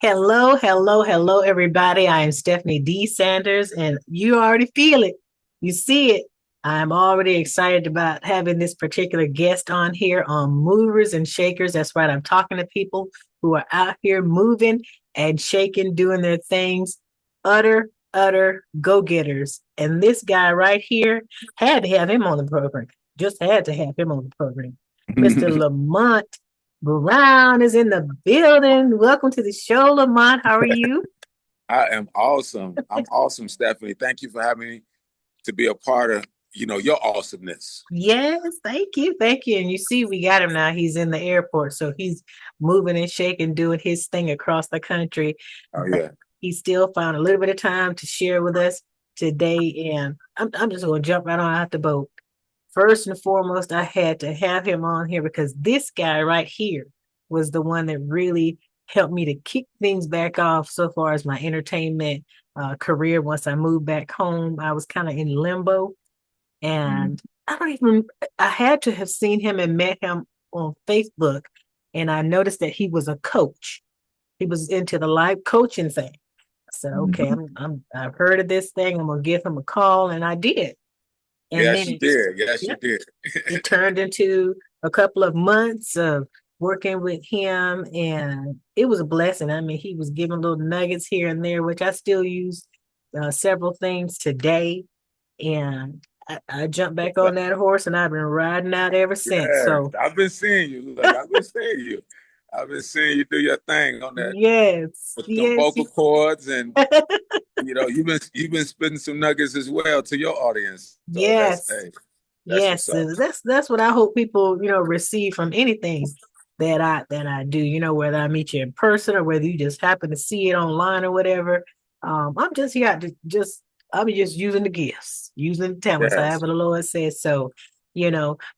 Hello, hello, hello, everybody. I am Stephanie D. Sanders, and you already feel it. You see it. I'm already excited about having this particular guest on here on Movers and Shakers. That's right. I'm talking to people who are out here moving and shaking, doing their things, utter go-getters. And this guy right here had to have him on the program. Just had to have him on the program. Mr. Lamont Brown is in the building. Welcome to the show, Lamont. How are you? I am awesome. I'm awesome, Stephanie. Thank you for having me to be a part of, your awesomeness. Yes, thank you. Thank you. And you see, we got him now. He's in the airport. So he's moving and shaking, doing his thing across the country. Oh But yeah. he still found a little bit of time to share with us today. And I'm just going to jump right on out the boat. First and foremost, I had to have him on here because this guy right here was the one that really helped me to kick things back off so far as my entertainment career. Once I moved back home, I was kind of in limbo. Mhm. And I don't even, I had to have seen him and met him on Facebook. And I noticed that he was a coach. He was into the life coaching thing. I said, okay, Mhm. I've heard of this thing. I'm gonna give him a call, and I did. And Yes, then you did. Yes, yeah, you did. it turned into a couple of months of working with him, and it was a blessing. I mean, he was giving little nuggets here and there, which I still use several things today. And I jumped back on that horse, and I've been riding out ever since. Yes, So, I've been seeing you. Look, I've been seeing you. I've been seeing you do your thing on that yes, with them yes, vocal cords, and you've been spitting some nuggets as well to your audience. So that's yes, hey, that's what's yes. up. And that's what I hope people receive from anything that I do. Whether I meet you in person or whether you just happen to see it online or whatever. I'm just here to just I'm just using the gifts, using the talents, Yes. however the Lord says so.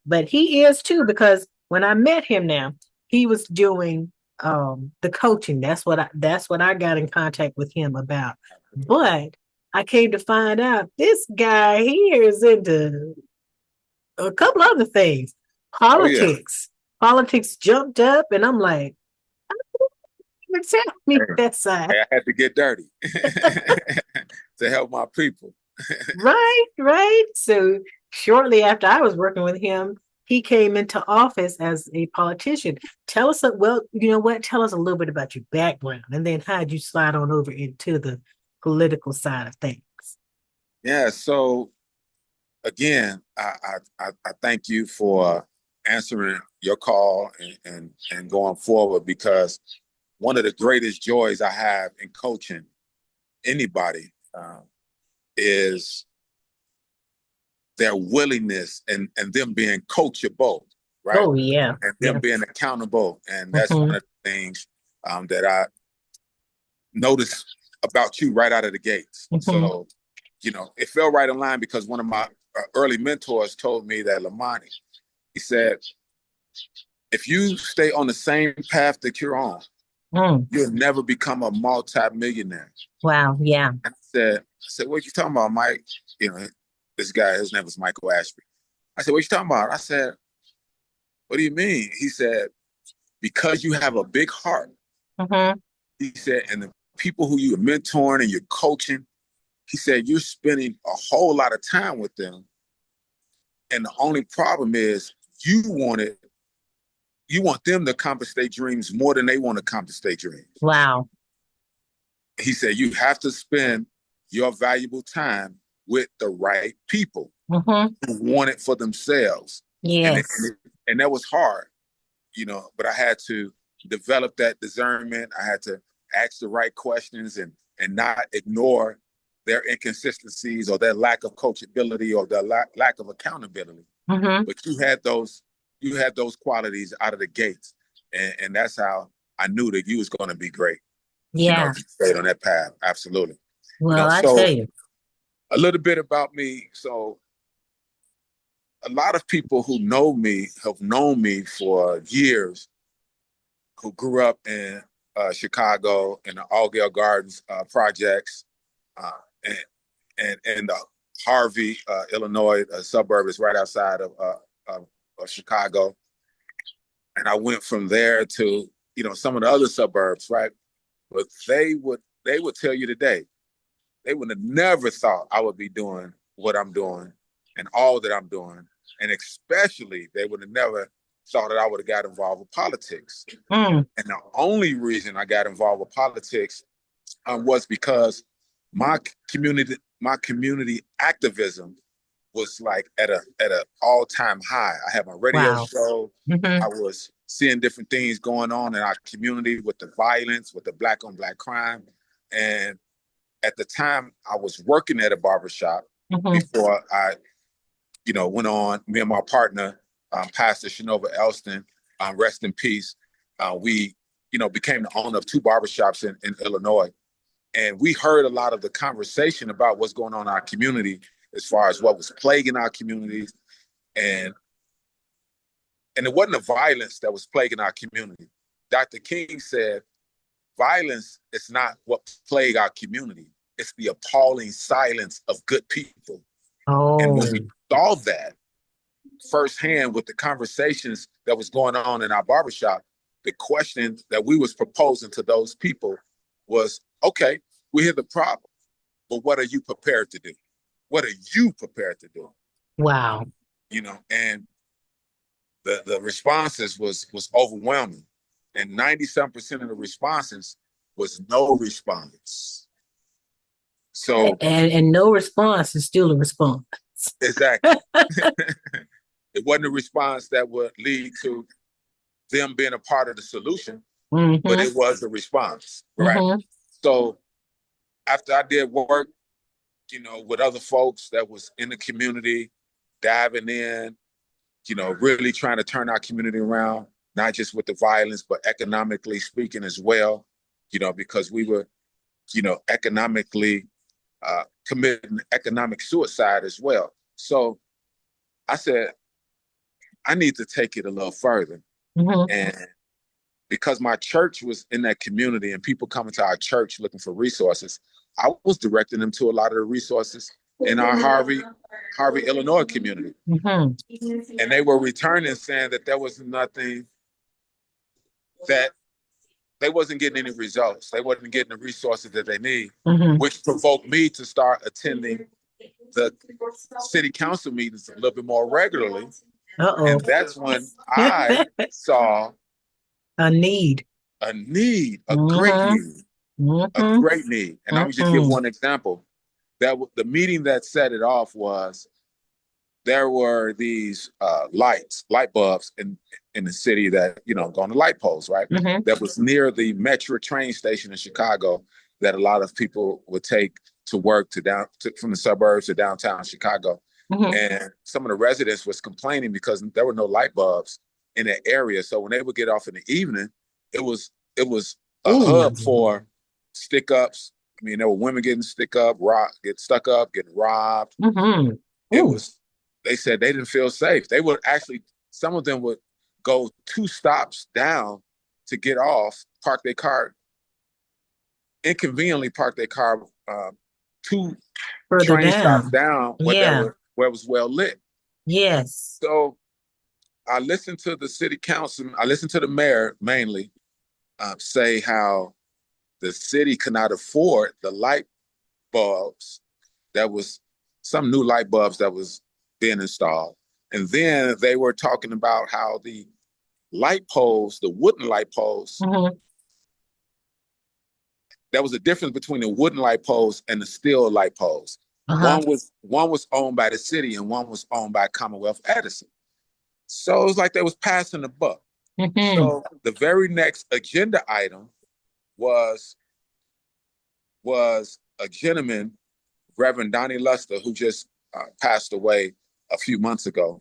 But he is too, because when I met him now, he was doing the coaching. That's what I got in contact with him about. But I came to find out this guy here is into a couple other things. Oh yeah. Politics. Politics jumped up, and I'm like, tell me Hey, that side. I had to get dirty to help my people. Right, right. So shortly after I was working with him, he came into office as a politician. Tell us, well, you know what? Tell us a little bit about your background, and then how'd you slide on over into the political side of things? Yeah, so again, I thank you for answering your call and going forward because one of the greatest joys I have in coaching anybody is their willingness and them being coachable, right? Oh yeah, And them yeah. being accountable. And that's one Hmm. of the things that I noticed about you right out of the gates. Hmm. So, it fell right in line because one of my early mentors told me that Lamont, he said, if you stay on the same path that you're on, Mm. you'll never become a multi-millionaire. Wow, yeah. I said, what you talking about, Mike? You know, this guy, his name was Michael Ashby. I said, what you talking about? I said, what do you mean? He said, because you have a big heart. Hmm. He said, and the people who you're mentoring and you're coaching, he said, you're spending a whole lot of time with them. And the only problem is you want it, you want them to accomplish their dreams more than they want to accomplish their dreams. Wow. He said, you have to spend your valuable time with the right people Hmm. who want it for themselves. And, it, Yes. and that was hard, but I had to develop that discernment. I had to ask the right questions and not ignore their inconsistencies or their lack of coachability or their lack of accountability. Hmm. But you had those qualities out of the gates, and that's how I knew that you was going to be great. Yeah. If you stayed on that path, absolutely. Well, I So tell you. a little bit about me. So a lot of people who know me have known me for years, who grew up in Chicago in the Allgale Gardens projects, uh, and and the Harvey, Illinois suburb is right outside of Chicago. And I went from there to some of the other suburbs, right? but they would tell you today, they would have never thought I would be doing what I'm doing and all that I'm doing. And especially they would have never thought that I would have got involved with politics. Mm. And the only reason I got involved with politics was because my community activism was like at a all-time high. I had my radio Wow. show. Mm-hmm. I was seeing different things going on in our community with the violence, with the black on black crime. And at the time I was working at a barbershop Mm-hmm. before I, went on, me and my partner, Pastor Shanova Elston, rest in peace. We, became the owner of two barbershops in Illinois. And we heard a lot of the conversation about what's going on in our community as far as what was plaguing our communities. And it wasn't the violence that was plaguing our community. Dr. King said, violence is not what plague our community. It's the appalling silence of good people. And when Oh, we saw that firsthand with the conversations that was going on in our barbershop, the question that we was proposing to those people was, okay, we hear the problem, but what are you prepared to do? What are you prepared to do? wow. And the responses was overwhelming. And 97% of the responses was no response. So And no response is still a response. exactly. It wasn't a response that would lead to them being a part of the solution, but Mm-hmm. it was a response, right? Mm-hmm. So after I did work, with other folks that was in the community, diving in, really trying to turn our community around, not just with the violence, but economically speaking as well, because we were, economically committing economic suicide as well. So I said, I need to take it a little further. Mm-hmm. And because my church was in that community and people coming to our church looking for resources, I was directing them to a lot of the resources in our Harvey, Illinois community. Mm-hmm. And they were returning saying that there was nothing, that they wasn't getting any results. They wasn't getting the resources that they need, Mm-hmm. which provoked me to start attending the city council meetings a little bit more regularly. Uh-oh. And that's when I saw A need. a need, a great Mm-hmm. need, a Mm-hmm. great need. And I would just give one example. That the meeting that set it off was there were these light bulbs in the city that, go on the light poles, right? Mm-hmm. That was near the Metro train station in Chicago that a lot of people would take to work from the suburbs to downtown Chicago. Mm-hmm. And some of the residents was complaining because there were no light bulbs in that area. So when they would get off in the evening, it was a hub for stick ups. I mean, there were women getting stuck up, getting robbed. Mm-hmm. They said they didn't feel safe. They would actually, some of them would go 2 stops down to get off, park their car, inconveniently park their car 2 Further train stops down. down where it was well lit. Yes. So I listened to the city council, I listened to the mayor mainly say how the city could not afford the light bulbs. That was some new light bulbs that was being installed. And then they were talking about how the light poles, the wooden light poles, Mm-hmm. there was a difference between the wooden light poles and the steel light poles. Uh-huh. One was owned by the city and one was owned by Commonwealth Edison. So it was like they was passing the buck. Mm-hmm. So the very next agenda item was a gentleman, Reverend Donnie Luster, who just passed away a few months ago.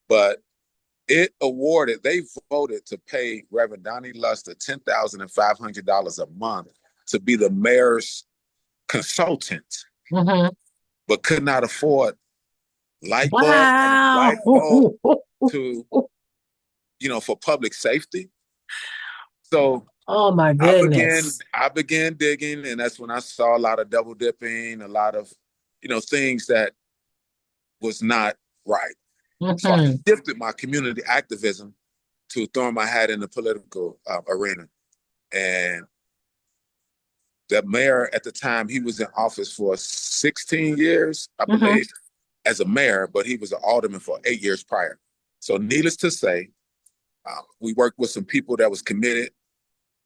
But they voted to pay Reverend Donnie Luster $10,500 a month to be the mayor's consultant, Mm-hmm. but could not afford light bulbs and a Wow. light bulb to, for public safety. So Oh my goodness. I began digging, and that's when I saw a lot of double dipping, a lot of, things that was not right. Mm-hmm. So I shifted my community activism to throwing my hat in the political arena. And the mayor at the time, he was in office for 16 years, I Mm-hmm. believe, as a mayor, but he was an alderman for 8 years prior. So needless to say, we worked with some people that was committed,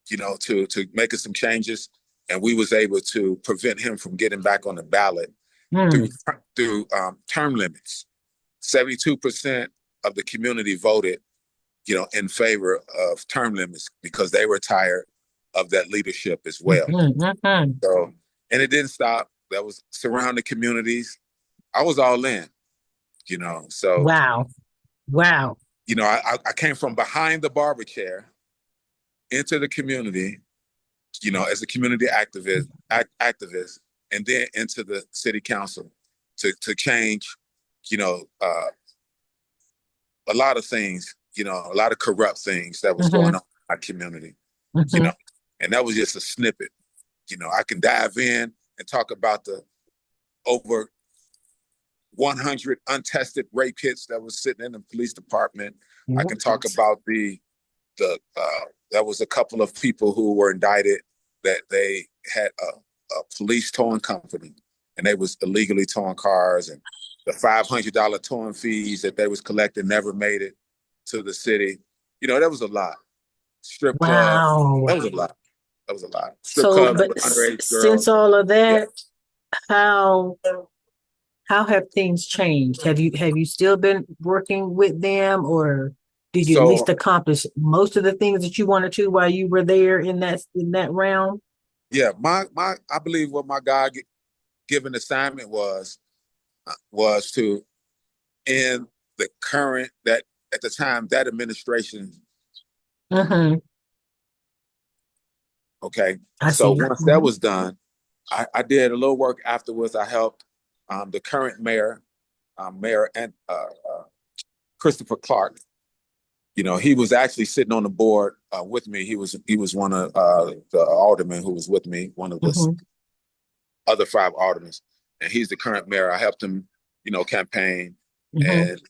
to making some changes, and we was able to prevent him from getting back on the ballot through Mm. term limits. 72% of the community voted, in favor of term limits because they were tired of that leadership as well. Mm-hmm. Mm-hmm. So, and it didn't stop. That was surrounding communities. I was all in, So, Wow. Wow. I came from behind the barber chair into the community, as a community activist, and then into the city council to change, you know, uh, a lot of things, a lot of corrupt things that was Mm-hmm. going on in our community, you Mm-hmm. know, and that was just a snippet. I can dive in and talk about the over 100 untested rape kits that was sitting in the police department. I can talk What? about that was a couple of people who were indicted that they had a police towing company and they was illegally towing cars, and the $500 towing fees that they was collecting never made it to the city. That was a lot. Strip club, Wow. that was a lot. That was a lot. Strip So, clubs but with underage since girls. all of Yeah. that, how how have things changed? Have you still been working with them, or did you at So least accomplish most of the things that you wanted to while you were there in that realm? yeah, my I believe what my God given assignment was to end the current that at the time that administration. Mm-hmm. Okay, I so see. once that Mm-hmm. was done, I did a little work afterwards. I helped the current mayor, Mayor and Christopher Clark. He was actually sitting on the board with me. He was one of the aldermen who was with me, one of the Mm-hmm. other five aldermen, and he's the current mayor. I helped him, campaign, Mm-hmm. and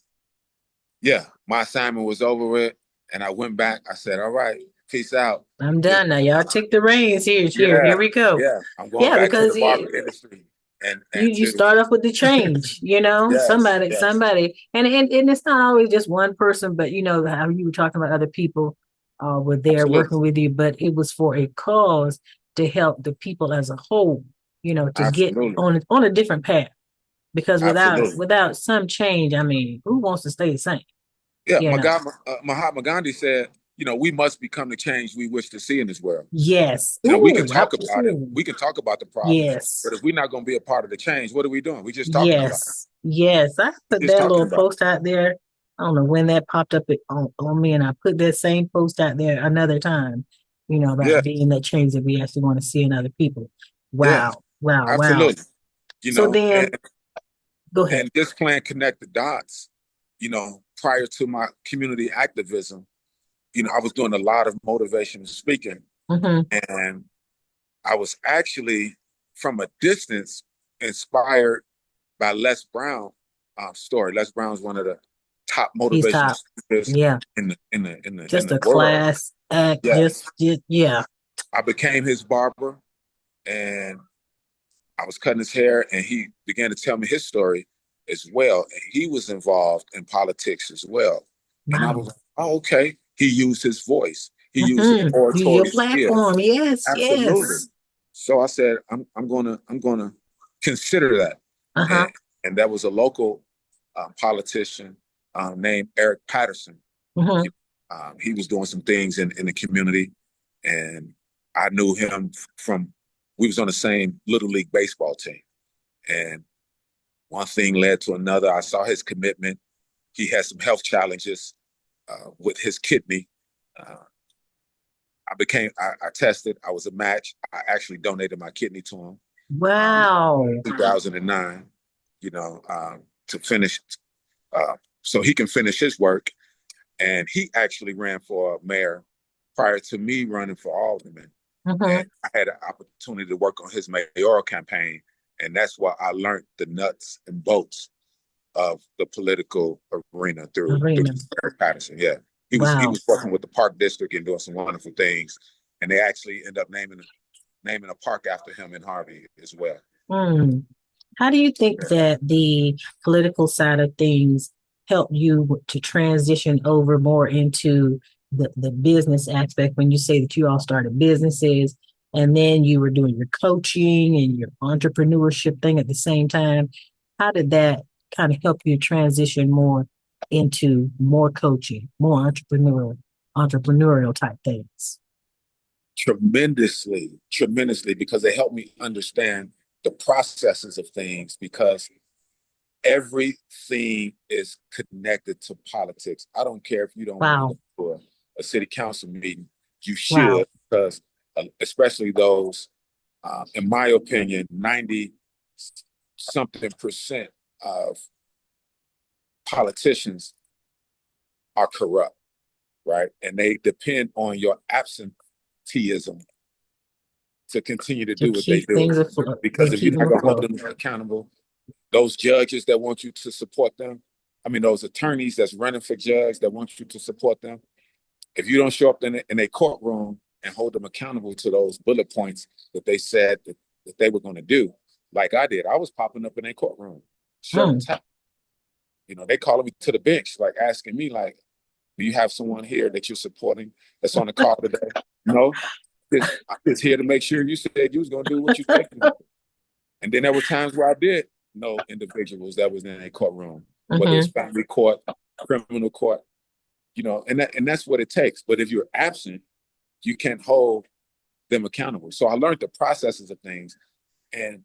yeah, my assignment was over with, and I went back. I said, "All right, peace out." I'm You done now. Y'all take the reins here. Here Yeah, we go. yeah. I'm going Yeah, back to because the barber industry you and you to start off with the change, yes, yes, somebody, and it's not always just one person, but how you were talking about other people were there absolutely, working with you, but it was for a cause to help the people as a whole, to get absolutely, on a different path. Because without absolutely. without some change, I mean, who wants to stay the same? Yeah, You my know. guy Mahatma Gandhi said, we must become the change we wish to see in this world. Yes. We can Ooh, talk about it. absolutely. We can talk about the problems, Yes. but if we're not going to be a part of the change, what are we doing? We're just talking about it. Yes, yes. I put We're just that talking little about it. post out there. I don't know when that popped up on me, and I put that same post out there another time, Yeah, about being that change that we actually want to see in other people. yeah, Wow, wow, wow. absolutely. So And then, go ahead. just playing connect the dots. Prior to my community activism, I was doing a lot of motivational speaking, Mm-hmm. and I was actually from a distance inspired by Les Brown story. Les Brown is one of the top He's motivational top. speakers Yeah, in just the a world. class act. Yeah, Just yeah. I became his barber, and I was cutting his hair, and he began to tell me his story as well. And he was involved in politics as well. And I was Wow. like, oh, okay. He used his voice. He used his Mm-hmm. Use your oratory skills. platform. Yes, Absolutely. yes. So I said, I'm gonna consider that. Uh-huh. And that was a local politician named Eric Patterson. Mm-hmm. He was doing some things in the community, and I knew him from we was on the same little league baseball team, and one thing led to another. I saw his commitment. He had some health challenges with his kidney. Uh, I tested. I was a match. I actually donated my kidney to him. Um, Wow. 2009. To finish, uh, so he can finish his work. And he actually ran for mayor prior to me running for alderman. Mm-hmm. And I had an opportunity to work on his mayoral campaign. And that's why I learned the nuts and bolts of the political arena through Arena. Eric Patterson. Yeah. He Wow. was working with the Park District and doing some wonderful things. And they actually end up naming him. naming a park after him in Harvey as well. Hmm. How do you think that the political side of things helped you to transition over more into the business aspect when you say that you all started businesses and then you were doing your coaching and your entrepreneurship thing at the same time? How did that kind of help you transition more into more coaching, more entrepreneurial type things? Tremendously, tremendously, because they help me understand the processes of things, because everything is connected to politics. I don't care if you don't want to Wow. go to a city council meeting, you Wow. should, because especially those, in my opinion, 90 something percent of politicians are corrupt, right? And they depend on your absenteeism to continue to To do what they keep do. things afloat. They Because if keep you're them not going to hold afloat. them accountable, those judges that want you to support them, I mean, those attorneys that's running for judge that want you to support them, if you don't show up in a courtroom and hold them accountable to those bullet points that they said that they were going to do, like I did, I was popping up in a courtroom, shirt and Mm. tie. You know, they calling me to the bench, like asking me, like, do you have someone here that you're supporting that's on the call today? No, I'm just here to make sure you said you was going to do what you said. And then there were times where I did know individuals that was in a courtroom, whether it's Hmm. family court, criminal court, you know, and that's what it takes. But if you're absent, you can't hold them accountable. So I learned the processes of things, and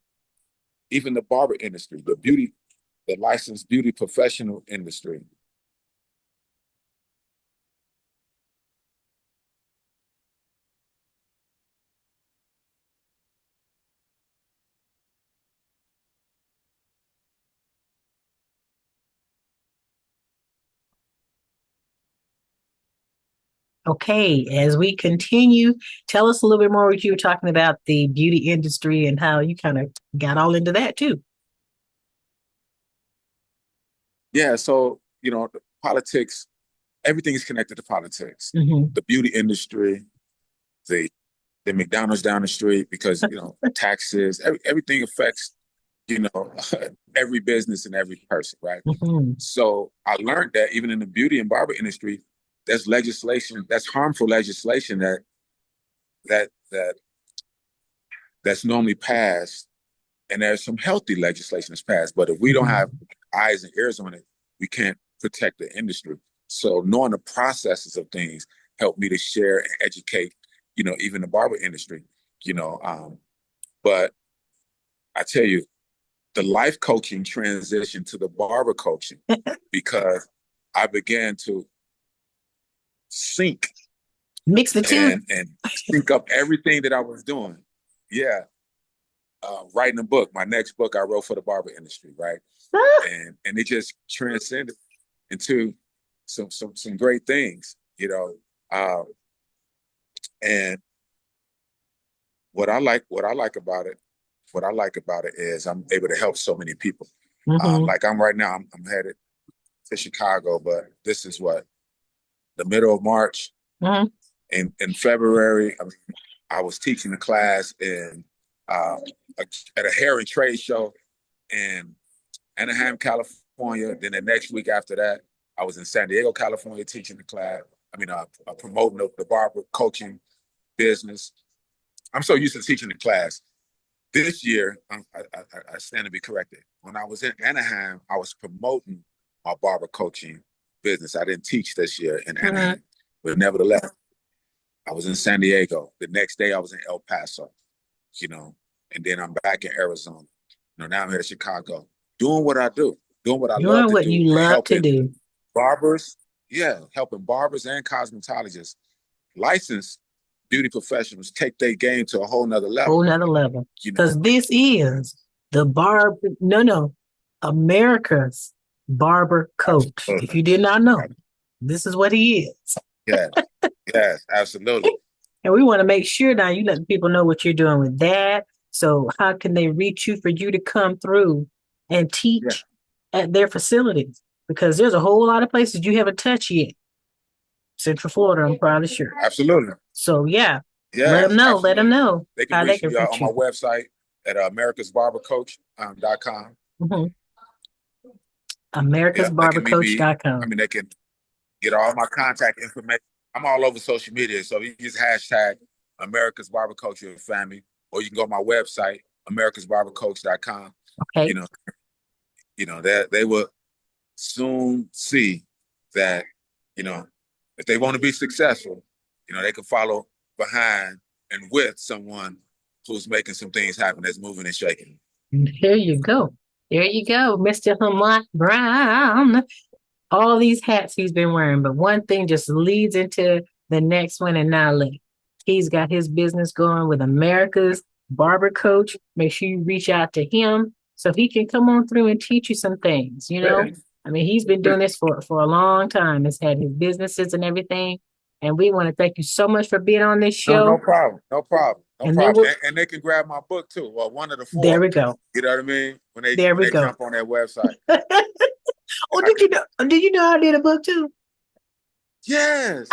even the barber industry, the licensed beauty professional industry. Okay, as we continue, tell us a little bit more what you were talking about the beauty industry and how you kind of got all into that too. Yeah, so politics, everything is connected to politics. Hmm. The beauty industry, the the McDonald's down the street, because taxes, everything affects you know every business and every person, right? Hmm. So I learned that even in the beauty and barber industry, there's legislation, that's harmful legislation that that that's normally passed, and there's some healthy legislation that's passed. But if we don't have Hmm. eyes and ears on it, we can't protect the industry. So knowing the processes of things helped me to share and educate, even the barber industry. You know, but I tell you, the life coaching transition to the barber coaching, because I began to sync Mix the two. and sync up everything that I was doing. Yeah, writing a book, my next book I wrote for the barber industry, right? And it just transcended into some great things. Uh, and what I like about it is I'm able to help so many people. Hmm. Like I'm right now, I'm headed to Chicago, but this is what, the middle of March. Hmm. In February, I was teaching a class uh, at a hair and trade show in Anaheim, California. Then the next week after that, I was in San Diego, California, teaching the class. Promoting the barber coaching business. I'm so used to teaching the class. This year, I stand to be corrected. When I was in Anaheim, I was promoting my barber coaching business. I didn't teach this year in Hmm. Anaheim, but nevertheless, I was in San Diego. The next day, I was in El Paso, you know, and then I'm back in Arizona. Now I'm here in Chicago, doing what I do, doing what I love Doing to what do, you love to helping do. barbers, yeah, helping barbers and cosmetologists, licensed beauty professionals take their game to a whole nother Whole level, nother level. you Because know. this is the no, America's barber coach. If Absolutely. you did not know, this is what he is. Yes, yes, absolutely. And we want to make sure now you let the people know what you're doing with that. So how can they reach you for you to come through and Yeah, teach at their facilities? Because there's a whole lot of places you haven't touched yet. Central Florida, I'm probably sure. absolutely. So yeah. Let them Yes, know. Let them absolutely. know They can how they reach can me reach on my you. website at americasbarbercoach.com. Mm-hmm. Yeah, they can meet me. I AmericasBarberCoach.com. mean, they can get all my contact information. I'm all over social media, so you just hashtag America's Barber Coach your family, or you can go to my website, americasbarbercoach.com. Okay. You know, that they will soon see that, you know, if they want to be successful, they can follow behind and with someone who's making some things happen, that's moving and shaking. There you go. There you go, Mr. Lamont Brown. All these hats he's been wearing, but one thing just leads into the next one. And now look, he's got his business going with America's Barber Coach. Make sure you reach out to him so he can come on through and teach you some things, you know? I mean, he's been doing this for a long time. He's had his businesses and everything. And we want to thank you so much for being on this No, no show. problem. No problem. No And then problem. we'll, And they can grab my book too. Well, one of the there four. we go. You know what I mean? When they There when we they go. jump on that website. Oh, I can, did you know I did a book too? yes.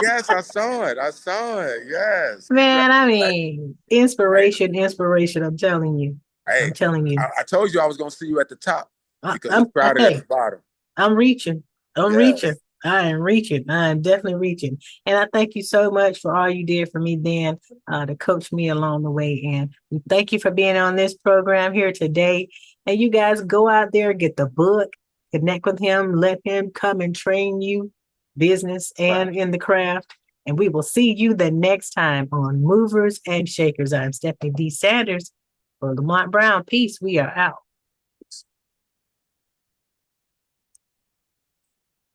Yes, I saw it. I saw it. Yes. Man, I Congratulations. mean, Hey, inspiration, inspiration. I'm telling you. hey, I'm telling you. I told you I was gonna see you at the top because it's crowded at the Hey, bottom. I'm reaching. I'm reaching. Yes. I am reaching. I am definitely reaching. And I thank you so much for all you did for me, Dan, to coach me along the way. And we thank you for being on this program here today. And you guys go out there, get the book, connect with him, let him come and train you business Right. and in the craft. And we will see you the next time on Movers and Shakers. I'm Stephanie D. Sanders for Lamont Brown. Peace. We are out.